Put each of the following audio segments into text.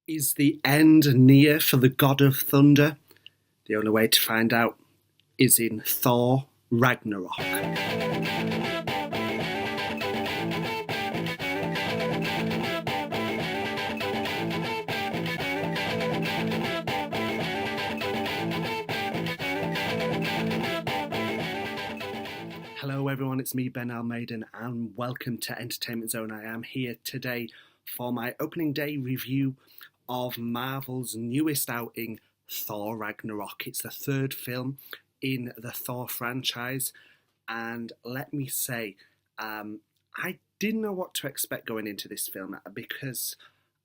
Is the end near for the god of thunder? The only way to find out is in Thor Ragnarok. Hello everyone, it's me Ben Almaden and welcome to Entertainment Zone. I am here today for my opening day review of Marvel's newest outing, Thor Ragnarok. It's the third film in the Thor franchise, and let me say, I didn't know what to expect going into this film because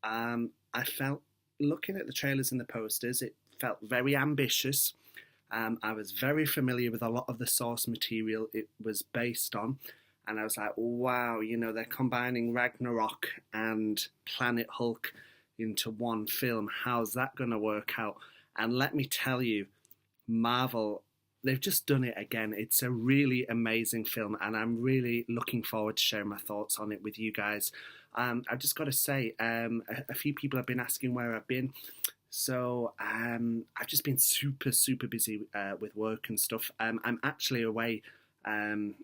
I felt, looking at the trailers and the posters, it felt very ambitious. I was very familiar with a lot of the source material it was based on, and I was like, wow, they're combining Ragnarok and Planet Hulk into one film. How's that going to work out? And let me tell you, Marvel, they've just done it again. It's a really amazing film, and I'm really looking forward to sharing my thoughts on it with you guys. I've just got to say, a few people have been asking where I've been. So I've just been super busy with work and stuff. I'm actually away in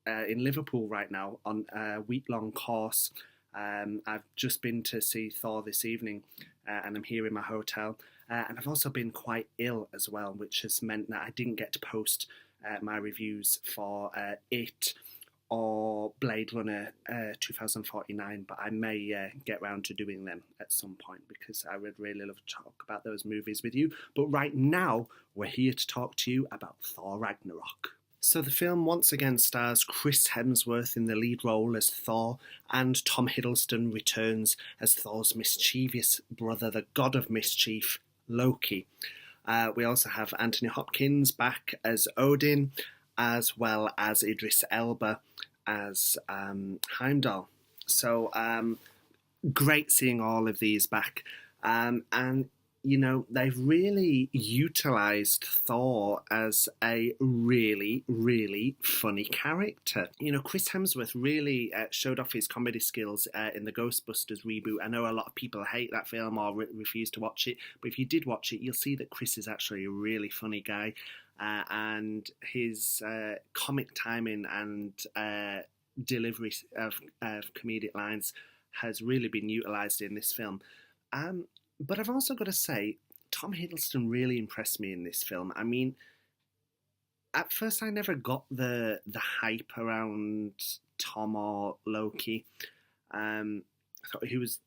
Liverpool right now on a week-long course. I've just been to see Thor this evening, and I'm here in my hotel. And I've also been quite ill as well, which has meant that I didn't get to post my reviews for It or Blade Runner 2049, but I may get round to doing them at some point because I would really love to talk about those movies with you. But right now, we're here to talk to you about Thor Ragnarok. So the film once again stars Chris Hemsworth in the lead role as Thor, and Tom Hiddleston returns as Thor's mischievous brother, the god of mischief, Loki. We also have Anthony Hopkins back as Odin, as well as Idris Elba as Heimdall. So great seeing all of these back. And, they've really utilised Thor as a really funny character. Chris Hemsworth really showed off his comedy skills in the Ghostbusters reboot. I know a lot of people hate that film or refuse to watch it, but if you did watch it, you'll see that Chris is actually a really funny guy. And his comic timing and delivery of comedic lines has really been utilised in this film. But I've also got to say, Tom Hiddleston really impressed me in this film. I mean, at first I never got the hype around Tom or Loki. I thought he was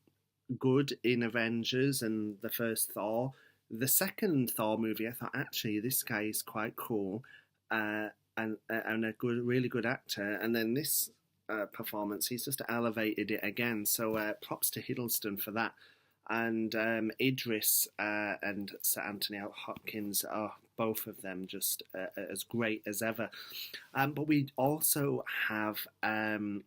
good in Avengers and the first Thor. The second Thor movie, I thought, actually, this guy is quite cool and a really good actor. And then this performance, he's just elevated it again. So props to Hiddleston for that. And Idris and Sir Anthony Hopkins are both of them just as great as ever. But we also have some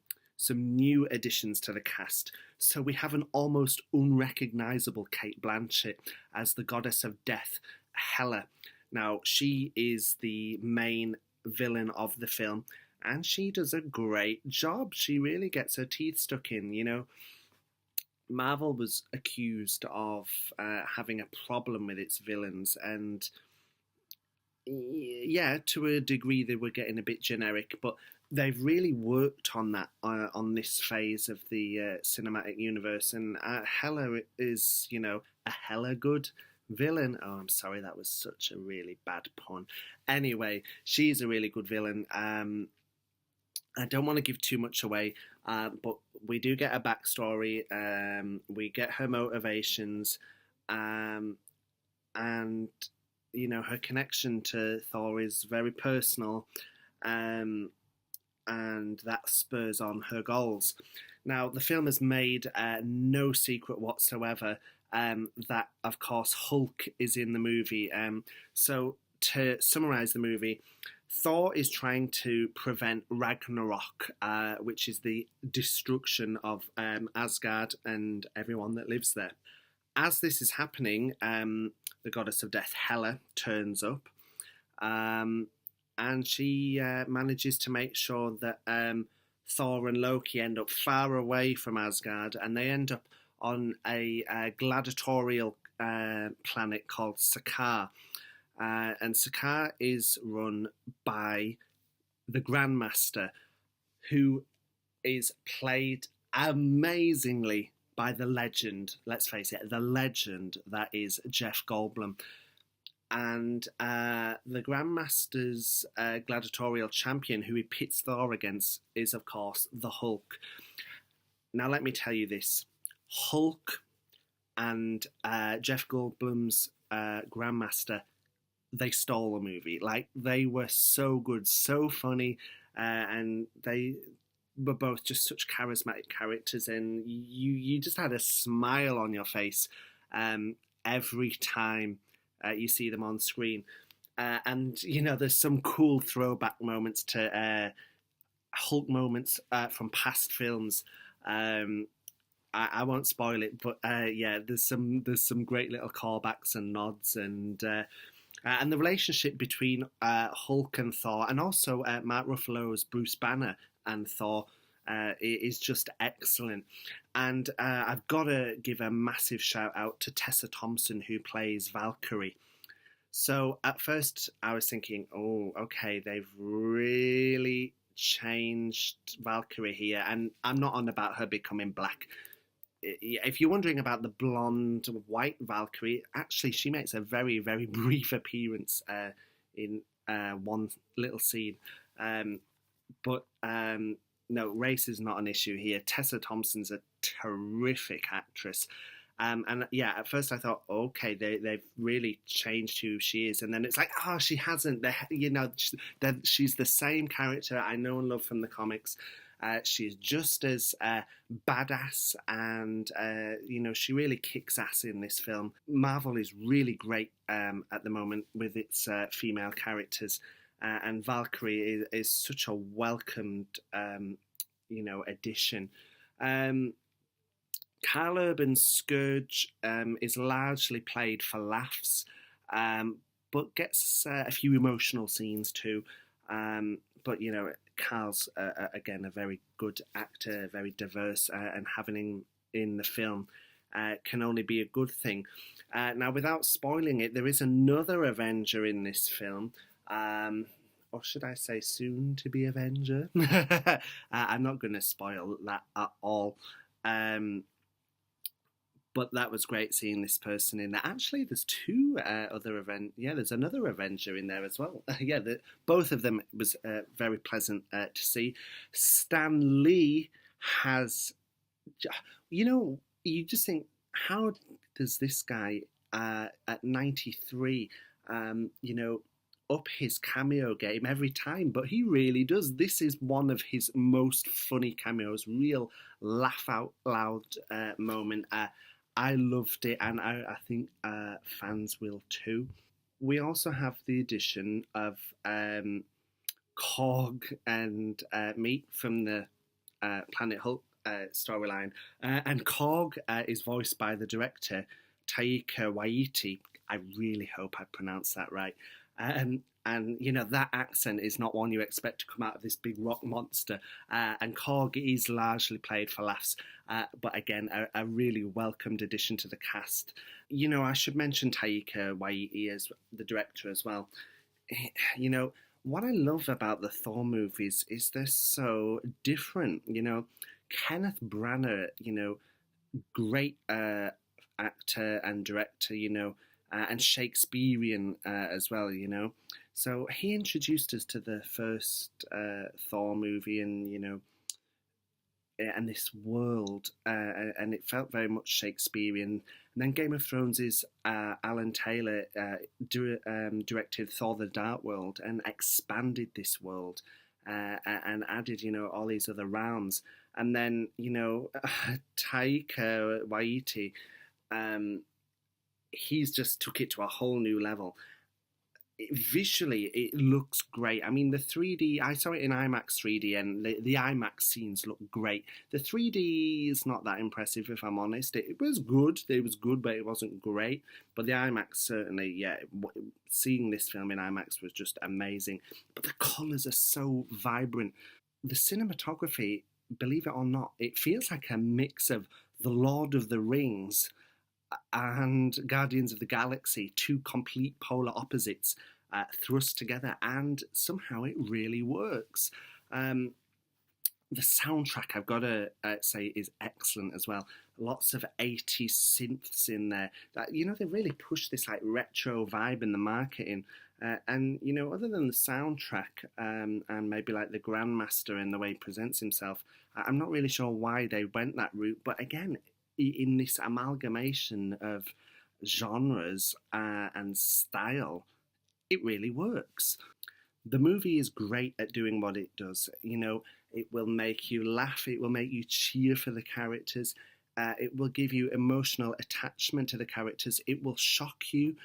new additions to the cast. So we have an almost unrecognisable Cate Blanchett as the goddess of death, Hela. Now, she is the main villain of the film, and she does a great job. She really gets her teeth stuck in, Marvel was accused of having a problem with its villains, and yeah, to a degree they were getting a bit generic, but they've really worked on that on this phase of the cinematic universe, and Hela is, a hella good villain. Oh, I'm sorry, that was such a really bad pun. Anyway, she's a really good villain. I don't want to give too much away, but we do get a backstory. We get her motivations, and her connection to Thor is very personal, and that spurs on her goals. Now, the film has made no secret whatsoever that, of course, Hulk is in the movie. So to summarise the movie, Thor is trying to prevent Ragnarok, which is the destruction of Asgard and everyone that lives there. As this is happening, the goddess of death, Hela, turns up, and she manages to make sure that Thor and Loki end up far away from Asgard, and they end up on a gladiatorial planet called Sakaar. And Sakaar is run by the Grandmaster, who is played amazingly by the legend, let's face it, the legend that is Jeff Goldblum. And the Grandmaster's gladiatorial champion, who he pits Thor against, is, of course, the Hulk. Now, let me tell you this. Hulk and Jeff Goldblum's Grandmaster, they stole the movie. Like, they were so good, so funny, and they were both just such charismatic characters, and you just had a smile on your face every time you see them on screen. And, there's some cool throwback moments to Hulk moments from past films. I won't spoil it, but there's some great little callbacks and nods, and the relationship between Hulk and Thor, and also Mark Ruffalo's Bruce Banner and Thor, is just excellent. And I've got to give a massive shout out to Tessa Thompson, who plays Valkyrie. So at first I was thinking, oh, okay, they've really changed Valkyrie here, and I'm not on about her becoming black. If you're wondering about the blonde white Valkyrie, actually she makes a very, very brief appearance in one little scene. But no, race is not an issue here. Tessa Thompson's a terrific actress. And yeah, at first I thought, okay, they've really changed who she is. And then it's like, oh, she hasn't. She's the same character I know and love from the comics. She's just as badass, and she really kicks ass in this film. Marvel is really great at the moment with its female characters, and Valkyrie is such a welcomed addition. Karl Urban's Scourge is largely played for laughs, but gets a few emotional scenes too. But Karl's again a very good actor, very diverse, and having him in the film can only be a good thing. Now, without spoiling it, there is another Avenger in this film, or should I say soon to be Avenger? I'm not going to spoil that at all. But that was great seeing this person in there. Actually, there's two other there's another Avenger in there as well. Both of them was very pleasant to see. Stan Lee has, you just think, how does this guy at 93, up his cameo game every time? But he really does. This is one of his most funny cameos, real laugh out loud moment. I loved it, and I think fans will too. We also have the addition of Korg and Meat from the Planet Hulk storyline. And Korg is voiced by the director, Taika Waititi. I really hope I pronounced that right. And that accent is not one you expect to come out of this big rock monster. And Korg is largely played for laughs, but again, a really welcomed addition to the cast. I should mention Taika Waititi as the director as well. What I love about the Thor movies is they're so different. Kenneth Branagh, great actor and director, and Shakespearean as well, So he introduced us to the first Thor movie, and and this world, and it felt very much Shakespearean. And then Game of Thrones is Alan Taylor directed Thor: The Dark World and expanded this world and added, all these other realms. And then, Taika Waititi, he's just took it to a whole new level. Visually, it looks great. I mean, the 3D, I saw it in IMAX 3D, and the IMAX scenes look great. The 3D is not that impressive, if I'm honest. It was good, but it wasn't great. But the IMAX, certainly, seeing this film in IMAX was just amazing. But the colours are so vibrant. The cinematography, believe it or not, it feels like a mix of The Lord of the Rings and Guardians of the Galaxy, two complete polar opposites, thrust together, and somehow it really works. Um, the soundtrack, I've got to say, is excellent as well. Lots of 80s synths in there. That, they really push this like retro vibe in the marketing. And other than the soundtrack and maybe like the Grandmaster and the way he presents himself, I'm not really sure why they went that route. But again, in this amalgamation of genres and style, it really works. The movie is great at doing what it does. It will make you laugh, it will make you cheer for the characters, it will give you emotional attachment to the characters, it will shock you.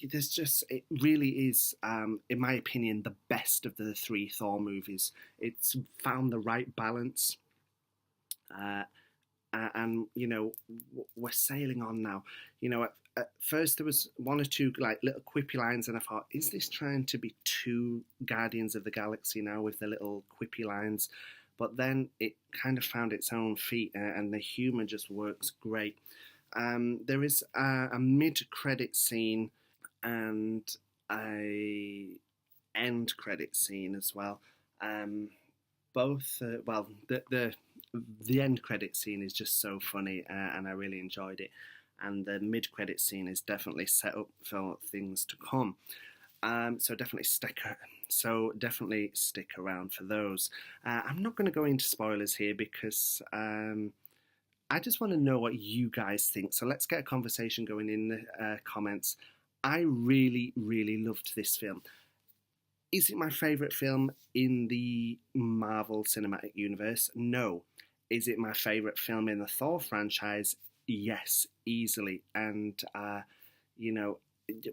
It really is, in my opinion, the best of the three Thor movies. It's found the right balance. And we're sailing on now. At first there was one or two like little quippy lines, and I thought, is this trying to be too Guardians of the Galaxy now with the little quippy lines? But then it kind of found its own feet, and the humour just works great. There is a mid-credit scene and a end credit scene as well. Both the end credit scene is just so funny, and I really enjoyed it. And the mid credit scene is definitely set up for things to come. So definitely stick around for those. I'm not going to go into spoilers here because I just want to know what you guys think. So let's get a conversation going in the comments. I really, really loved this film. Is it my favourite film in the Marvel Cinematic Universe? No. Is it my favourite film in the Thor franchise? Yes, easily. And,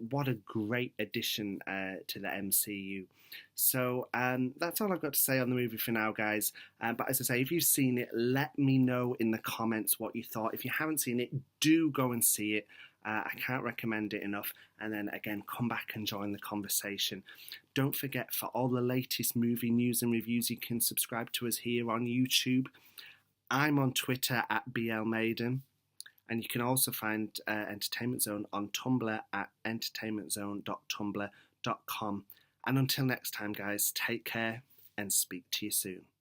what a great addition to the MCU. So that's all I've got to say on the movie for now, guys. But as I say, if you've seen it, let me know in the comments what you thought. If you haven't seen it, do go and see it. I can't recommend it enough. And then again, come back and join the conversation. Don't forget, for all the latest movie news and reviews, you can subscribe to us here on YouTube. I'm on Twitter at BLMaiden. And you can also find Entertainment Zone on Tumblr at entertainmentzone.tumblr.com. And until next time, guys, take care and speak to you soon.